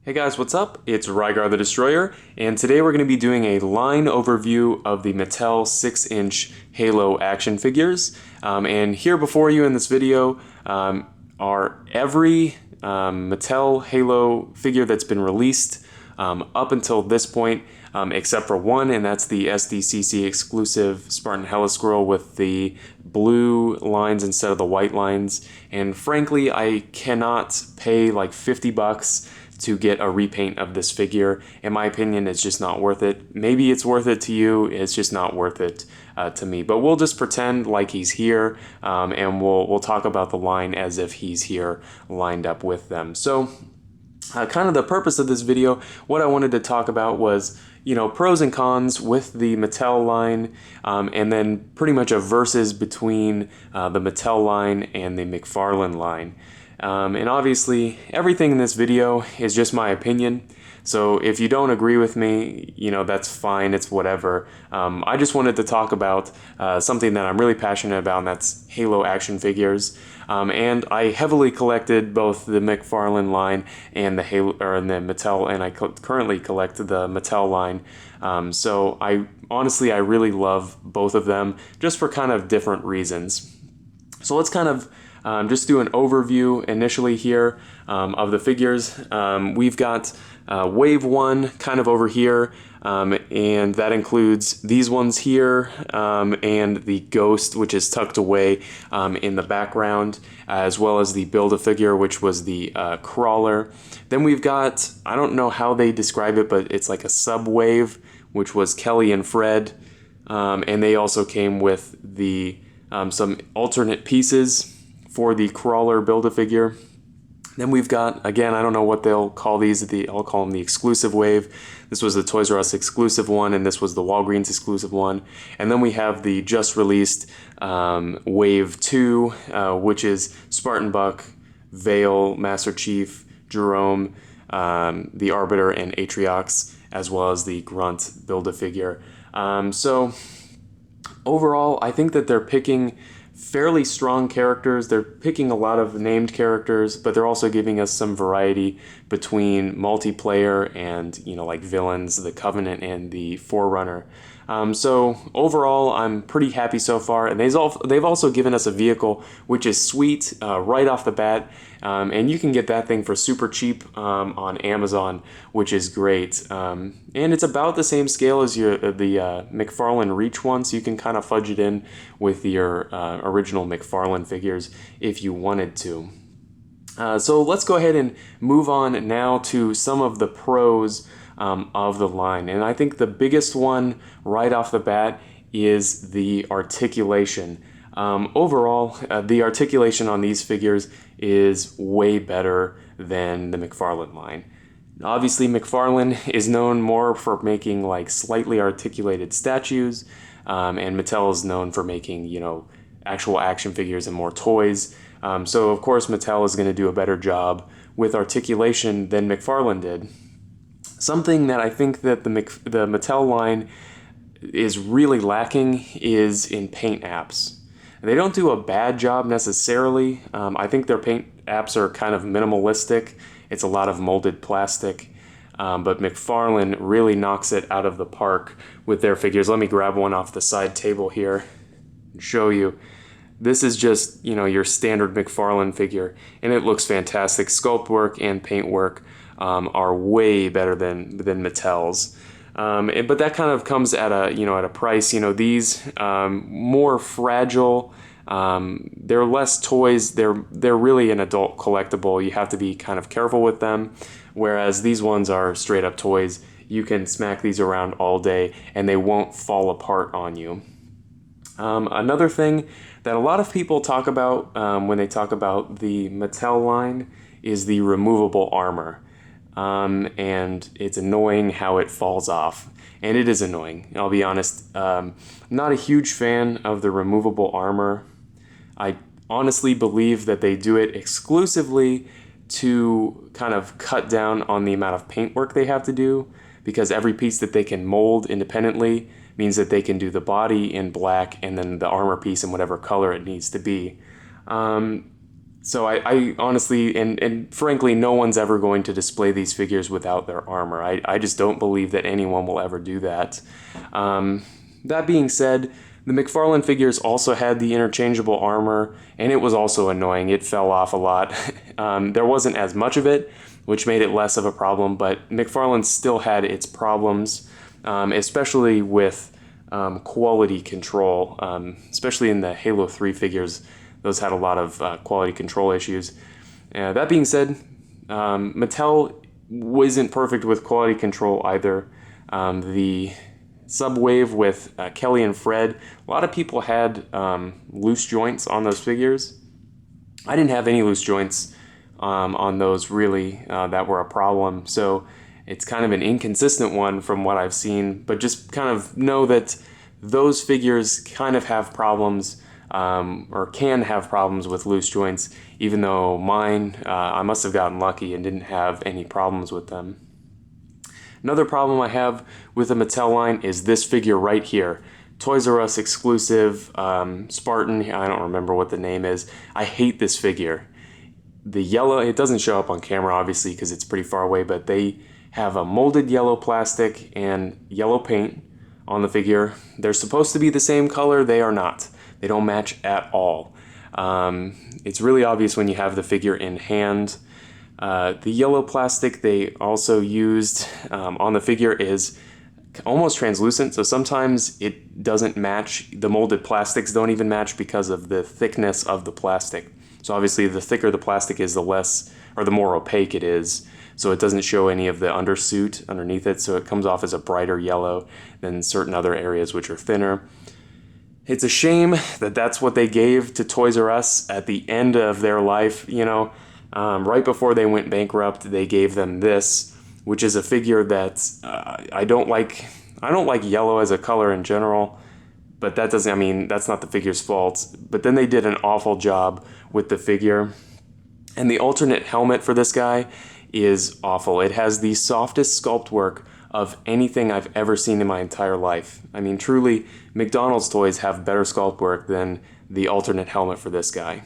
Hey guys, what's up? It's Rygar the Destroyer, and today we're going to be doing a line overview of the Mattel 6-inch Halo action figures. And here before you in this video are every Mattel Halo figure that's been released up until this point, except for one, and that's the SDCC exclusive Spartan Heli-Squirrel with the blue lines instead of the white lines. And frankly, I cannot pay like 50 bucks to get a repaint of this figure. In my opinion, it's just not worth it. Maybe it's worth it to you, it's just not worth it to me. But we'll just pretend like he's here, and we'll talk about the line as if he's here lined up with them. So kind of the purpose of this video, what I wanted to talk about was, pros and cons with the Mattel line, and then pretty much a versus between the Mattel line and the McFarlane line. And obviously, everything in this video is just my opinion. So if you don't agree with me, that's fine, it's whatever. I just wanted to talk about something that I'm really passionate about, and that's Halo action figures. And I heavily collected both the McFarlane line and the Mattel, and I currently collect the Mattel line. So I really love both of them, just for kind of different reasons. So let's kind of just do an overview initially here of the figures. We've got Wave 1 kind of over here, and that includes these ones here, and the Ghost, which is tucked away in the background, as well as the Build-A-Figure, which was the Crawler. Then we've got, I don't know how they describe it, but it's like a Sub-Wave, which was Kelly and Fred, and they also came with the some alternate pieces for the Crawler Build-A-Figure. Then we've got, again, I don't know what they'll call these, I'll call them the exclusive wave. This was the Toys R Us exclusive one, and this was the Walgreens exclusive one. And then we have the just released Wave 2, which is Spartan Buck, Vale, Master Chief, Jerome, the Arbiter, and Atriox, as well as the Grunt Build-A-Figure. So overall, I think that they're picking fairly strong characters. They're picking a lot of named characters, but they're also giving us some variety between multiplayer and, like villains, the Covenant and the Forerunner. So overall, I'm pretty happy so far, and they've also given us a vehicle which is sweet right off the bat, and you can get that thing for super cheap on Amazon, which is great. And it's about the same scale as the McFarlane Reach one, so you can kind of fudge it in with your original McFarlane figures if you wanted to. So let's go ahead and move on now to some of the pros of the line. And I think the biggest one right off the bat is the articulation. Overall, the articulation on these figures is way better than the McFarlane line. Obviously, McFarlane is known more for making like slightly articulated statues, and Mattel is known for making, actual action figures and more toys. So of course Mattel is going to do a better job with articulation than McFarlane did. Something that I think that the Mattel line is really lacking is in paint apps. They don't do a bad job necessarily. I think their paint apps are kind of minimalistic. It's a lot of molded plastic. But McFarlane really knocks it out of the park with their figures. Let me grab one off the side table here and show you. This is just, your standard McFarlane figure, and it looks fantastic. Sculpt work and paint work are way better than Mattel's. But that kind of comes at a price. These more fragile. They're less toys. They're really an adult collectible. You have to be kind of careful with them. Whereas these ones are straight up toys. You can smack these around all day and they won't fall apart on you. Another thing that a lot of people talk about when they talk about the Mattel line is the removable armor. And it's annoying how it falls off. And it is annoying, I'll be honest. Not a huge fan of the removable armor. I honestly believe that they do it exclusively to kind of cut down on the amount of paint work they have to do, because every piece that they can mold independently means that they can do the body in black and then the armor piece in whatever color it needs to be. So I honestly, and frankly, no one's ever going to display these figures without their armor. I just don't believe that anyone will ever do that. That being said, the McFarlane figures also had the interchangeable armor, and it was also annoying. It fell off a lot. There wasn't as much of it, which made it less of a problem, but McFarlane still had its problems, especially with quality control, especially in the Halo 3 figures. Those had a lot of quality control issues. That being said, Mattel wasn't perfect with quality control either. The Subwave with Kelly and Fred, a lot of people had loose joints on those figures. I didn't have any loose joints on those really that were a problem, so it's kind of an inconsistent one from what I've seen, but just kind of know that those figures kind of have problems or can have problems with loose joints, even though mine, I must have gotten lucky and didn't have any problems with them. Another problem I have with the Mattel line is this figure right here. Toys R Us exclusive, Spartan, I don't remember what the name is. I hate this figure. The yellow, it doesn't show up on camera obviously because it's pretty far away, but they have a molded yellow plastic and yellow paint on the figure. They're supposed to be the same color, they are not. They don't match at all. It's really obvious when you have the figure in hand. The yellow plastic they also used on the figure is almost translucent, so sometimes it doesn't match. The molded plastics don't even match because of the thickness of the plastic. So obviously the thicker the plastic is, the less or the more opaque it is, so it doesn't show any of the undersuit underneath it, so it comes off as a brighter yellow than certain other areas which are thinner. It's a shame that that's what they gave to Toys R Us at the end of their life, you know. Right before they went bankrupt, they gave them this, which is a figure that I don't like. I don't like yellow as a color in general, but that doesn't, I mean, that's not the figure's fault. But then they did an awful job with the figure. And the alternate helmet for this guy is awful. It has the softest sculpt work of anything I've ever seen in my entire life. I mean, truly, McDonald's toys have better sculpt work than the alternate helmet for this guy.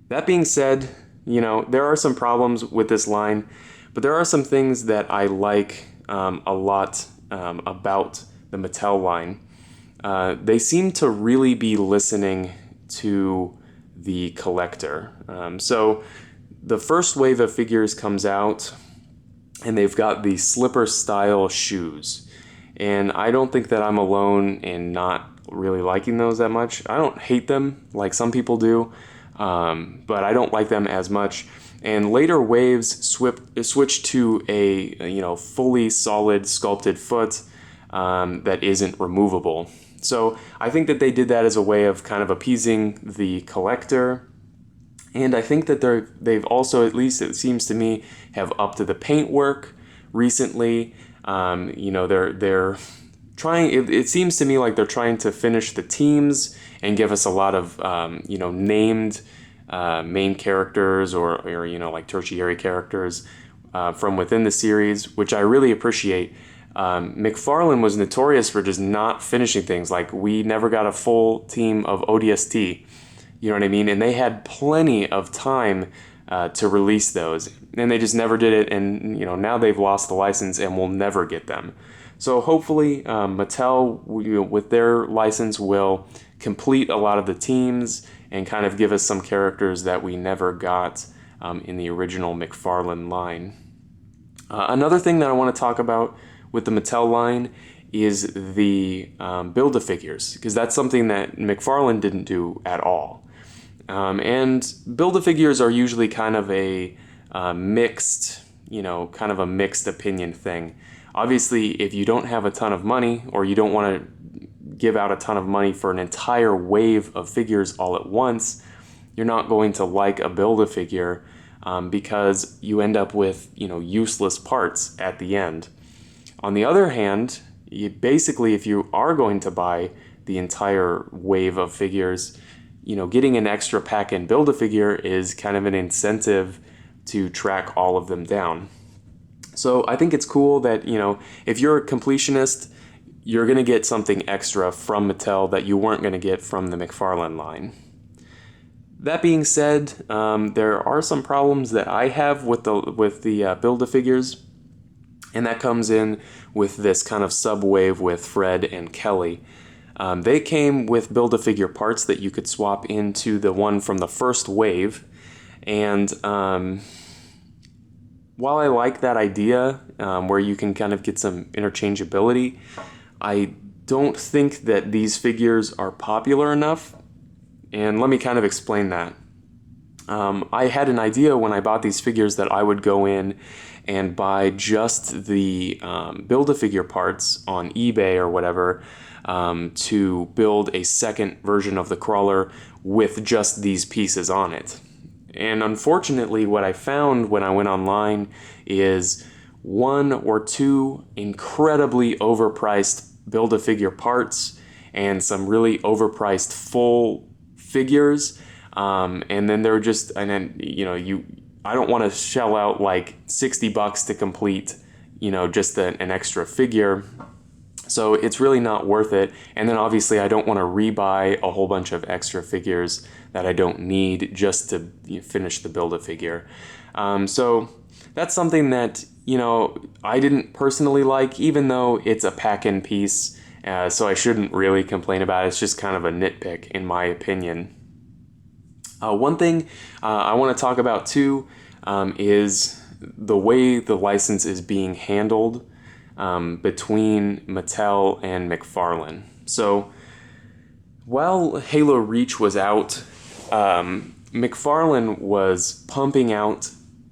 That being said, you know, there are some problems with this line, but there are some things that I like a lot about the Mattel line. They seem to really be listening to the collector. So the first wave of figures comes out, and they've got the slipper style shoes. And I don't think that I'm alone in not really liking those that much. I don't hate them like some people do, but I don't like them as much. And later waves switched to a fully solid sculpted foot that isn't removable. So I think that they did that as a way of kind of appeasing the collector. And I think that they've also, at least it seems to me, have upped to the paint work recently. They're trying. It seems to me like they're trying to finish the teams and give us a lot of named main characters or like tertiary characters from within the series, which I really appreciate. McFarlane was notorious for just not finishing things. Like, we never got a full team of ODST. You know what I mean? And they had plenty of time to release those, and they just never did it. And now they've lost the license and we'll never get them. So hopefully Mattel, with their license, will complete a lot of the teams and kind of give us some characters that we never got in the original McFarlane line. Another thing that I want to talk about with the Mattel line is the Build-A-Figures, because that's something that McFarlane didn't do at all. And Build-A-Figures are usually kind of a mixed opinion thing. Obviously, if you don't have a ton of money, or you don't want to give out a ton of money for an entire wave of figures all at once, you're not going to like a Build-A-Figure because you end up with useless parts at the end. On the other hand, if you are going to buy the entire wave of figures, getting an extra pack and Build-A-Figure is kind of an incentive to track all of them down. So I think it's cool that, if you're a completionist, you're going to get something extra from Mattel that you weren't going to get from the McFarlane line. that being said, there are some problems that I have with the Build-A-Figures, and that comes in with this kind of sub-wave with Fred and Kelly. They came with Build-A-Figure parts that you could swap into the one from the first wave, and while I like that idea, where you can kind of get some interchangeability, I don't think that these figures are popular enough, and let me kind of explain that. I had an idea when I bought these figures that I would go in and buy just the Build-A-Figure parts on eBay or whatever to build a second version of the crawler with just these pieces on it. And unfortunately, what I found when I went online is one or two incredibly overpriced Build-A-Figure parts and some really overpriced full figures. And then they're just, and then, you know, I don't want to shell out like $60 to complete, you know, just an extra figure. So it's really not worth it. And then obviously I don't want to rebuy a whole bunch of extra figures that I don't need just to finish the Build-A-Figure. So that's something that, you know, I didn't personally like, even though it's a pack-in piece. So I shouldn't really complain about it. It's just kind of a nitpick in my opinion. One thing I want to talk about too is the way the license is being handled between Mattel and McFarlane. So while Halo Reach was out, McFarlane was pumping out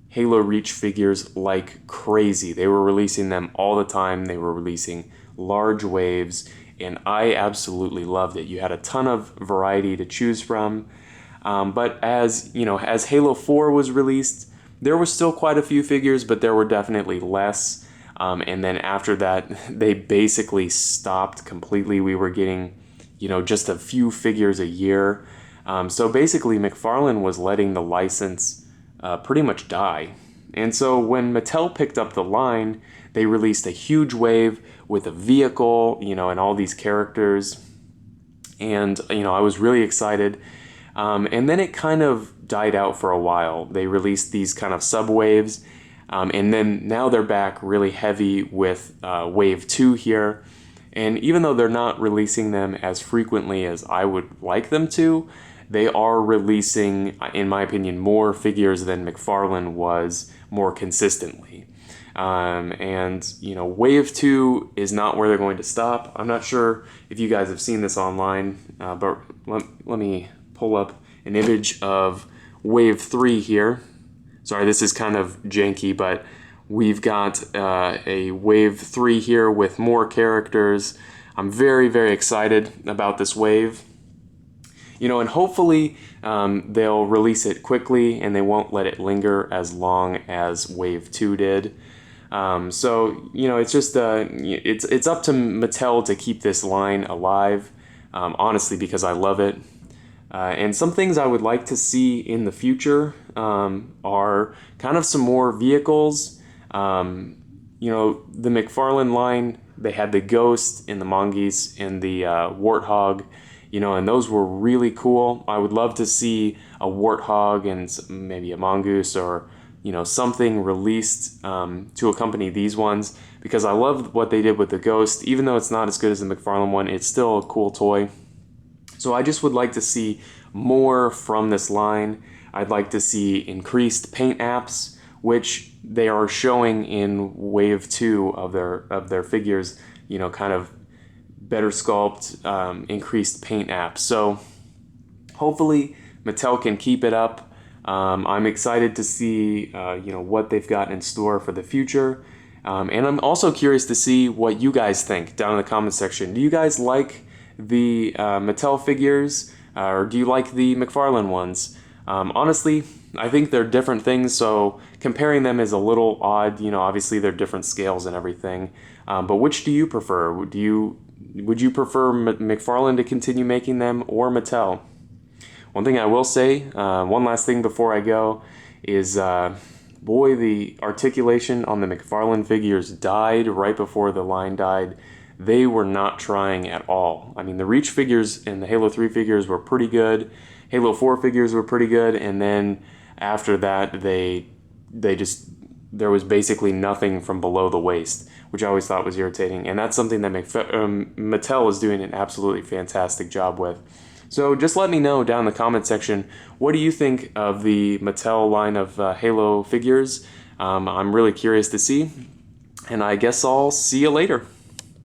Halo Reach figures like crazy. They were releasing them all the time. They were releasing large waves, and I absolutely loved it. You had a ton of variety to choose from. But as you know, as Halo 4 was released, there were still quite a few figures, but there were definitely less. And then after that, they basically stopped completely. We were getting, you know, just a few figures a year. So basically, McFarlane was letting the license pretty much die. And so when Mattel picked up the line, they released a huge wave with a vehicle, you know, and all these characters. And, you know, I was really excited. And then it kind of died out for a while. They released these kind of sub-waves, and then now they're back really heavy with Wave 2 here. And even though they're not releasing them as frequently as I would like them to, they are releasing, in my opinion, more figures than McFarlane was more consistently. And, you know, Wave 2 is not where they're going to stop. I'm not sure if you guys have seen this online, but let me pull up an image of Wave 3 here. Sorry, this is kind of janky, but we've got a Wave 3 here with more characters. I'm very, very excited about this wave. You know, and hopefully they'll release it quickly and they won't let it linger as long as Wave 2 did. So, you know, it's just, it's up to Mattel to keep this line alive, honestly, because I love it. And some things I would like to see in the future are kind of some more vehicles. You know, the McFarlane line, they had the Ghost and the Mongoose and the Warthog, you know, and those were really cool. I would love to see a Warthog and maybe a Mongoose or, you know, something released to accompany these ones, because I love what they did with the Ghost. Even though it's not as good as the McFarlane one, it's still a cool toy. So I just would like to see more from this line. I'd like to see increased paint apps, which they are showing in Wave 2 of their figures, you know, kind of better sculpt, increased paint apps. So hopefully Mattel can keep it up. I'm excited to see, you know, what they've got in store for the future. And I'm also curious to see what you guys think down in the comment section. Do you guys like the Mattel figures, or do you like the McFarlane ones? Honestly, I think they're different things, so comparing them is a little odd. You know, obviously they're different scales and everything. But which do you prefer? Would you prefer McFarlane to continue making them, or Mattel? One thing I will say, one last thing before I go, is boy, the articulation on the McFarlane figures died right before the line died. They were not trying at all. I mean, the Reach figures and the Halo 3 figures were pretty good. Halo 4 figures were pretty good, and then after that there was basically nothing from below the waist, which I always thought was irritating, and that's something that Mattel is doing an absolutely fantastic job with. So just let me know down in the comment section, what do you think of the Mattel line of Halo figures? I'm really curious to see, and I guess I'll see you later.